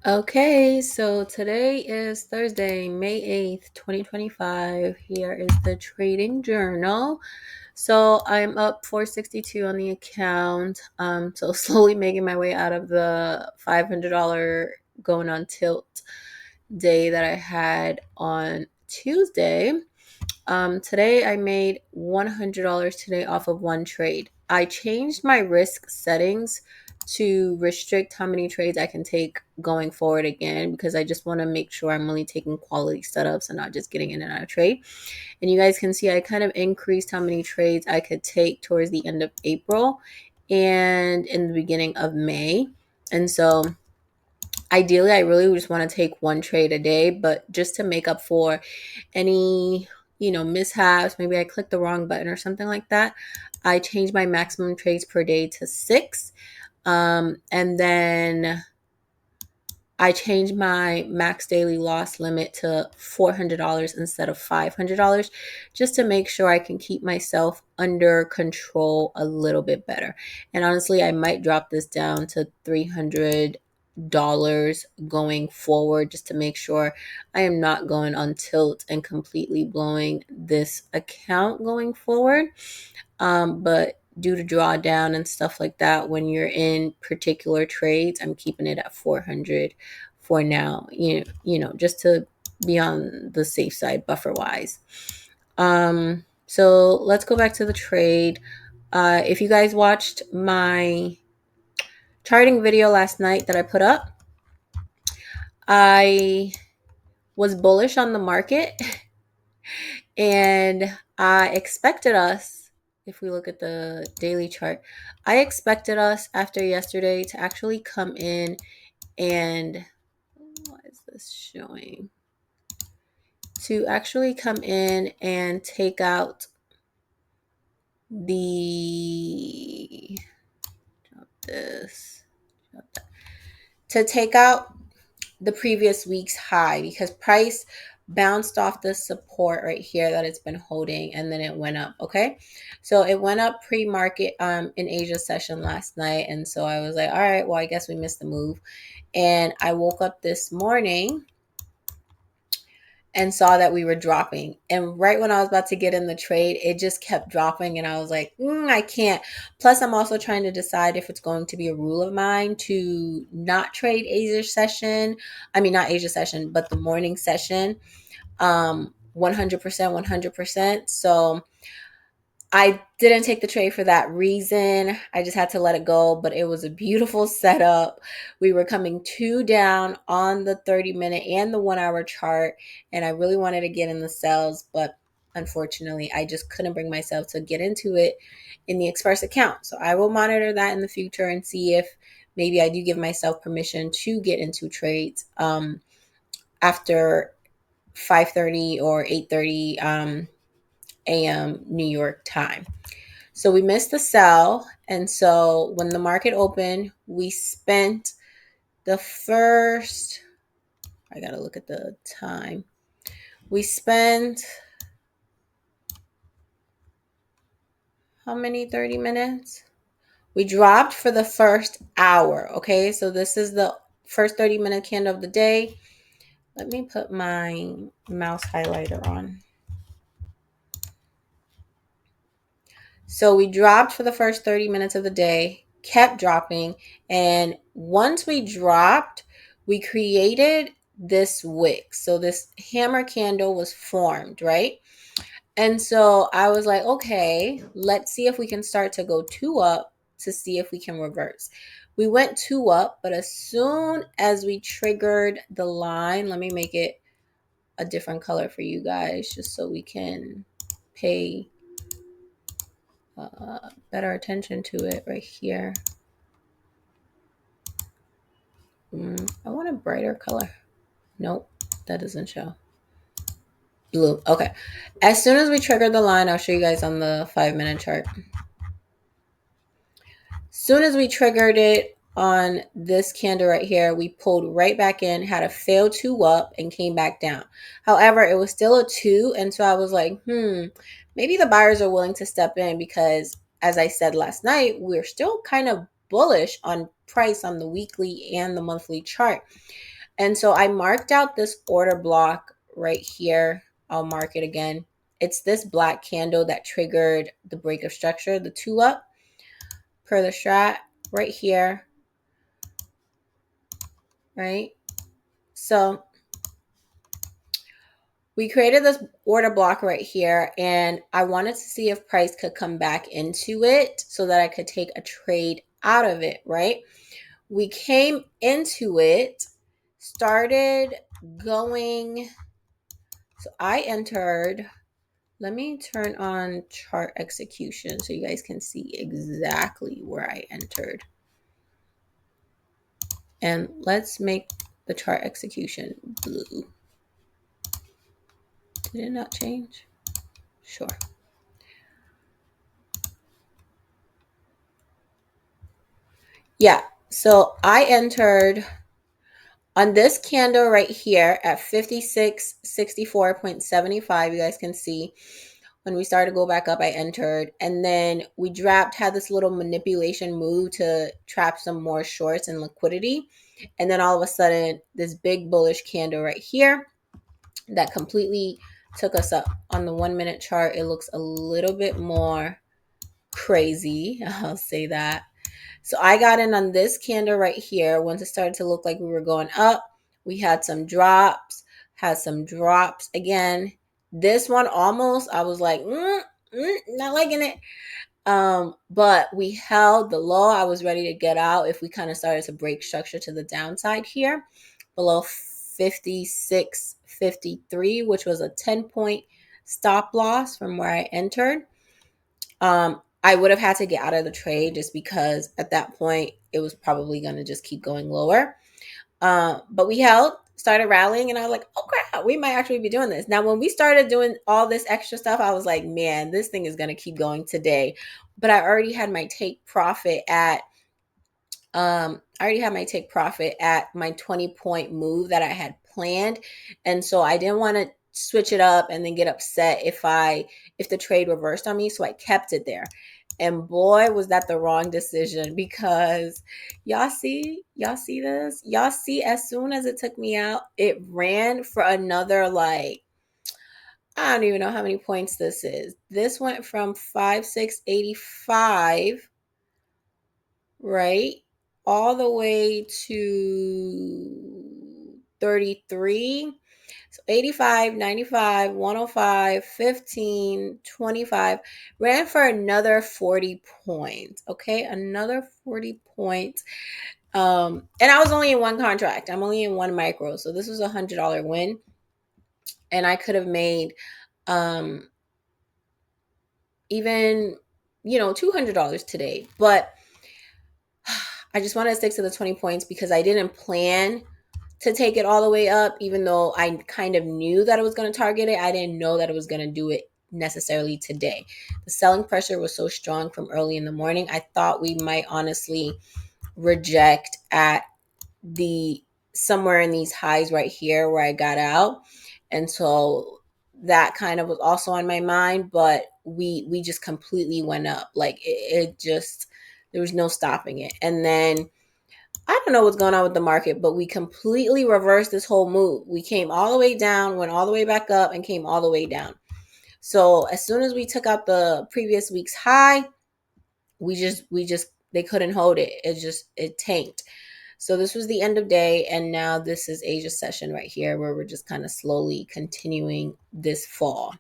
Okay, so today is Thursday, May 8th, 2025. Here is the trading journal. So I'm up 462 on the account. So slowly making my way out of the $500 going on tilt day that I had on Tuesday. Today I made $100 today off of one trade. I changed my risk settings to restrict how many trades I can take going forward again because I just want to make sure I'm only taking quality setups and not just getting in and out of trade. And you guys can see I kind of increased how many trades I could take towards the end of April and in the beginning of May. And so ideally, I really just want to take one trade a day, but just to make up for any, mishaps, maybe I clicked the wrong button or something like that, I changed my maximum trades per day to 6. And then I changed my max daily loss limit to $400 instead of $500 just to make sure I can keep myself under control a little bit better. And honestly, I might drop this down to $300 going forward just to make sure I am not going on tilt and completely blowing this account going forward. But due to drawdown and stuff like that, when you're in particular trades, I'm keeping it at 400 for now, just to be on the safe side buffer wise. So let's go back to the trade. If you guys watched my charting video last night that I put up, I was bullish on the market and I expected us, if we look at the daily chart, I expected us after yesterday to actually come in and what is this showing? To actually come in and take out the to take out the previous week's high because price bounced off the support right here that it's been holding and then it went up. Okay, so it went up pre-market in Asia session last night, and so I was like, all right, well, I guess we missed the move. And I woke up this morning and saw that we were dropping. And right when I was about to get in the trade, it just kept dropping. And I was like, I can't. Plus, I'm also trying to decide if it's going to be a rule of mine to not trade Asia session. I mean, not Asia session, but the morning session. 100%, 100%. So I didn't take the trade for that reason. I just had to let it go, but it was a beautiful setup. We were coming two down on the 30-minute and the 1 hour chart, and I really wanted to get in the sells, but unfortunately, I just couldn't bring myself to get into it in the Express account. So I will monitor that in the future and see if maybe I do give myself permission to get into trades after 5:30 or 8:30 a.m. New York time. So we missed the sell. And so when the market opened, we spent the first, I got to look at the time. We spent how many 30 minutes? We dropped for the first hour. Okay. So this is the first 30-minute candle of the day. Let me put my mouse highlighter on. So we dropped for the first 30 minutes of the day, kept dropping. And once we dropped, we created this wick. So this hammer candle was formed, right? And so I was like, okay, let's see if we can start to go two up to see if we can reverse. We went two up, but as soon as we triggered the line, let me make it a different color for you guys just so we can pay better attention to it right here. I want a brighter color. Nope, that doesn't show. Blue. Okay. As soon as we trigger the line, I'll show you guys on the 5-minute chart. Soon as we triggered it on this candle right here, we pulled right back in, had a fail two up and came back down. However, it was still a two. And so I was like, maybe the buyers are willing to step in because as I said last night, we're still kind of bullish on price on the weekly and the monthly chart. And so I marked out this order block right here. I'll mark it again. It's this black candle that triggered the break of structure, the 2 up per the strat right here, right? So we created this order block right here, and I wanted to see if price could come back into it so that I could take a trade out of it, right? We came into it, started going. So I entered. Let me turn on chart execution so you guys can see exactly where I entered. And let's make the chart execution blue. Did it not change? Sure. Yeah, so I entered on this candle right here at 5664.75. You guys can see when we started to go back up, I entered, and then we dropped, had this little manipulation move to trap some more shorts and liquidity. And then all of a sudden, this big bullish candle right here that completely took us up. On the 1 minute chart, it looks a little bit more crazy. I'll say that. So I got in on this candle right here. Once it started to look like we were going up, we had some drops, again. This one almost, I was like, not liking it. But we held the low. I was ready to get out if we kind of started to break structure to the downside here below 56.53, which was a 10-point stop loss from where I entered. I would have had to get out of the trade just because at that point it was probably going to just keep going lower. But we held, started rallying, and I was like, oh crap, we might actually be doing this. Now, when we started doing all this extra stuff, I was like, man, this thing is going to keep going today. But I already had my take profit at my 20-point move that I had planned. And so I didn't want to switch it up and then get upset if the trade reversed on me. So I kept it there. And boy, was that the wrong decision, because y'all see this? Y'all see, as soon as it took me out, it ran for another, like, I don't even know how many points this is. This went from 5685, right, all the way to 33. So 85, 95, 105, 15, 25, ran for another 40 points. Okay, another 40 points. And I was only in one contract. I'm only in one micro. So this was $100 win. And I could have made even, $200 today. But I just wanted to stick to the 20 points because I didn't plan to take it all the way up, even though I kind of knew that it was going to target it. I didn't know that it was going to do it necessarily today. The selling pressure was so strong from early in the morning. I thought we might honestly reject at the somewhere in these highs right here where I got out. And so that kind of was also on my mind, but we just completely went up. Like it just, there was no stopping it. And then I don't know what's going on with the market, but we completely reversed this whole move. We came all the way down, went all the way back up, and came all the way down. So as soon as we took out the previous week's high, they couldn't hold it. It tanked. So this was the end of day, and now this is Asia session right here, where we're just kind of slowly continuing this fall.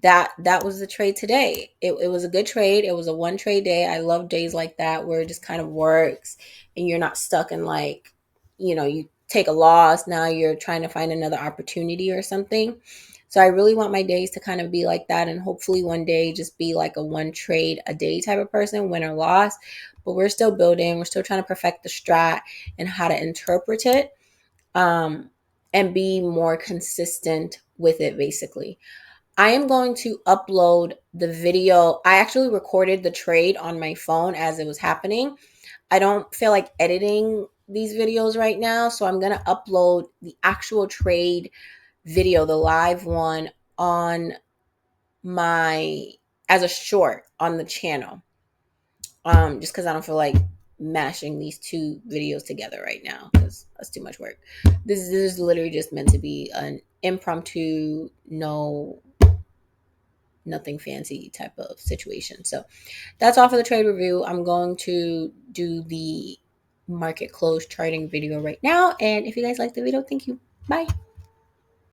That was the trade today. It was a good trade. It was a one trade day. I love days like that where it just kind of works and you're not stuck in, like, you take a loss, now you're trying to find another opportunity or something. So I really want my days to kind of be like that, and hopefully one day just be like a one trade a day type of person, win or loss. But we're still building. We're still trying to perfect the strat and how to interpret it, and be more consistent with it, basically. I am going to upload the video. I actually recorded the trade on my phone as it was happening. I don't feel like editing these videos right now, so I'm going to upload the actual trade video, the live one, on as a short on the channel. Just because I don't feel like mashing these two videos together right now because that's too much work. This is literally just meant to be an impromptu, no, nothing fancy type of situation. So that's all for the trade review. I'm going to do the market close charting video right now. And if you guys like the video, thank you. Bye.